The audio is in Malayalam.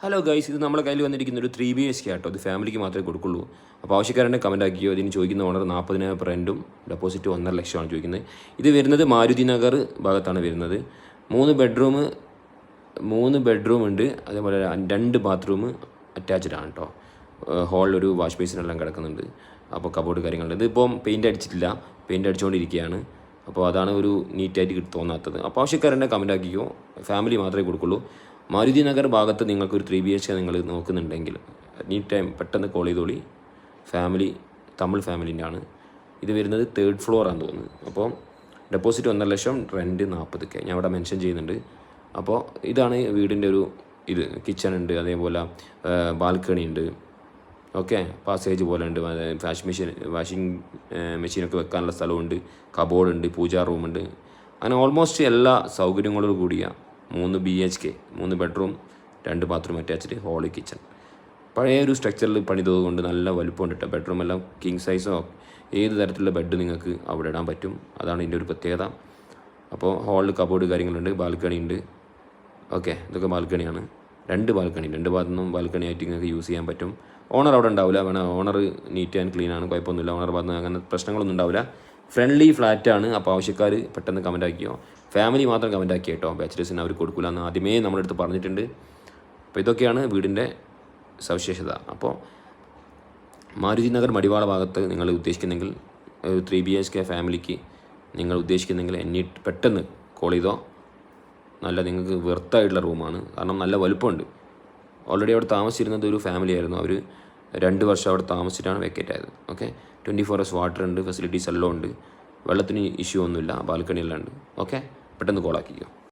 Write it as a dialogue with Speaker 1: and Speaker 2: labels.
Speaker 1: ഹലോ ഗൈസ്, ഇത് നമ്മുടെ കയ്യിൽ വന്നിരിക്കുന്ന ഒരു 3 BHK ആട്ടോ. ഇത് ഫാമിലിക്ക് മാത്രമേ കൊടുക്കുള്ളൂ. അപ്പോൾ ആവശ്യക്കാരനെ കമൻറ്റ് ആക്കിയോ. ഇതിന് ചോദിക്കുന്ന ഓണർ 40,000 റെൻറ്റും ഡെപ്പോസിറ്റ് 1,50,000 ചോദിക്കുന്നത്. ഇത് വരുന്നത് മാരുതി നഗർ ഭാഗത്താണ് വരുന്നത്. 3 ബെഡ്റൂം ഉണ്ട്. അതേപോലെ 2 ബാത്റൂം അറ്റാച്ച്ഡ് ആണ് കേട്ടോ. ഹോളിലൊരു വാഷ് ബേസിനെല്ലാം കിടക്കുന്നുണ്ട്. അപ്പോൾ കബോർഡ് കാര്യങ്ങളുണ്ട്. ഇതിപ്പം പെയിൻറ്റ് അടിച്ചിട്ടില്ല, പെയിൻറ്റ് അടിച്ചുകൊണ്ടിരിക്കുകയാണ്. അപ്പോൾ അതാണ് ഒരു നീറ്റായിട്ട് തോന്നാത്തത്. അപ്പോൾ ആവശ്യക്കാരനെ കമൻറ്റ് ആക്കിയോ. ഫാമിലി മാത്രമേ കൊടുക്കുള്ളൂ. മാരുതി നഗർ ഭാഗത്ത് നിങ്ങൾക്കൊരു 3 BHK നിങ്ങൾ നോക്കുന്നുണ്ടെങ്കിൽ എനി ടൈം പെട്ടെന്ന് കോൾ ചെയ്തോളി. തമിഴ് ഫാമിലിൻ്റെ ആണ്. ഇത് വരുന്നത് 3rd ഫ്ലോറാണെന്ന് തോന്നുന്നു. അപ്പോൾ ഡെപ്പോസിറ്റ് 1,50,000, റെൻറ്റ് 40K ഞാൻ ഇവിടെ മെൻഷൻ ചെയ്യുന്നുണ്ട്. അപ്പോൾ ഇതാണ് വീടിൻ്റെ ഒരു കിച്ചൺ ഉണ്ട്, അതേപോലെ ബാൽക്കണി ഉണ്ട്. ഓക്കെ, പാസേജ് പോലെ ഉണ്ട്, വാഷിംഗ് മെഷീനൊക്കെ വെക്കാനുള്ള സ്ഥലമുണ്ട്, കബോർഡ് ഉണ്ട്, പൂജാ റൂമുണ്ട്. അങ്ങനെ ഓൾമോസ്റ്റ് എല്ലാ സൗകര്യങ്ങളോട് കൂടിയ 3 BHK, 3 bedroom 2 bathroom attached, hall kitchen. പഴയ ഒരു സ്ട്രക്ചറിൽ പണിതത് കൊണ്ട് നല്ല വലുപ്പമുണ്ട് കേട്ടോ. ബെഡ്റൂം എല്ലാം കിങ് സൈസോ ഏത് തരത്തിലുള്ള ബെഡ് നിങ്ങൾക്ക് അവിടെ ഇടാൻ പറ്റും. അതാണ് ഇതിൻ്റെ ഒരു പ്രത്യേകത. അപ്പോൾ ഹോളിൽ കബോർഡ് കാര്യങ്ങളുണ്ട്, ബാൽക്കണി ഉണ്ട്. ഓക്കെ, ഇതൊക്കെ ബാൽക്കണിയാണ്. 2 ബാൽക്കണി, 2 ഭാഗത്തുനിന്നും ബാൽക്കണി ആയിട്ട് നിങ്ങൾക്ക് യൂസ് ചെയ്യാൻ പറ്റും. ഓണർ അവിടെ ഉണ്ടാവില്ല, ഓണർ നീറ്റ് ആൻഡ് ക്ലീൻ ആണ്, കുഴപ്പമൊന്നുമില്ല. ഓണർ ഭാഗത്ത് അങ്ങനെ പ്രശ്നങ്ങളൊന്നും ഉണ്ടാവില്ല. ഫ്രണ്ട്ലി ഫ്ലാറ്റാണ്. അപ്പോൾ ആവശ്യക്കാർ പെട്ടെന്ന് കമൻറ്റ് ആക്കിയോ. ഫാമിലി മാത്രം കമൻറ്റ് ആക്കി കേട്ടോ. ബാച്ചിലേഴ്സിന് അവർ കൊടുക്കില്ല എന്ന് ആദ്യമേ നമ്മുടെ അടുത്ത് പറഞ്ഞിട്ടുണ്ട്. അപ്പോൾ ഇതൊക്കെയാണ് വീടിൻ്റെ സവിശേഷത. അപ്പോൾ മാരുതി നഗർ മടിവാള ഭാഗത്ത് നിങ്ങൾ ഉദ്ദേശിക്കുന്നെങ്കിൽ 3 BHK ഫാമിലിക്ക് നിങ്ങൾ ഉദ്ദേശിക്കുന്നെങ്കിൽ പെട്ടെന്ന് കോൾ ചെയ്തോ. നല്ല നിങ്ങൾക്ക് വെർത്തായിട്ടുള്ള റൂമാണ്. കാരണം നല്ല വലുപ്പമുണ്ട്. ഓൾറെഡി അവിടെ താമസിച്ചിരുന്നത് ഒരു ഫാമിലി ആയിരുന്നു. അവർ 2 വർഷം അവിടെ താമസിച്ചിട്ടാണ് വെക്കേറ്റ് ആയത്. ഓക്കെ, 24 hours വാട്ടർ ഉണ്ട്, ഫെസിലിറ്റീസ് എല്ലാം ഉണ്ട്. വെള്ളത്തിന് ഇഷ്യൂ ഒന്നുമില്ല, ബാൽക്കണി എല്ലാം ഉണ്ട്. ഓക്കെ, പെട്ടെന്ന് കോൾ ആക്കിക്കോ.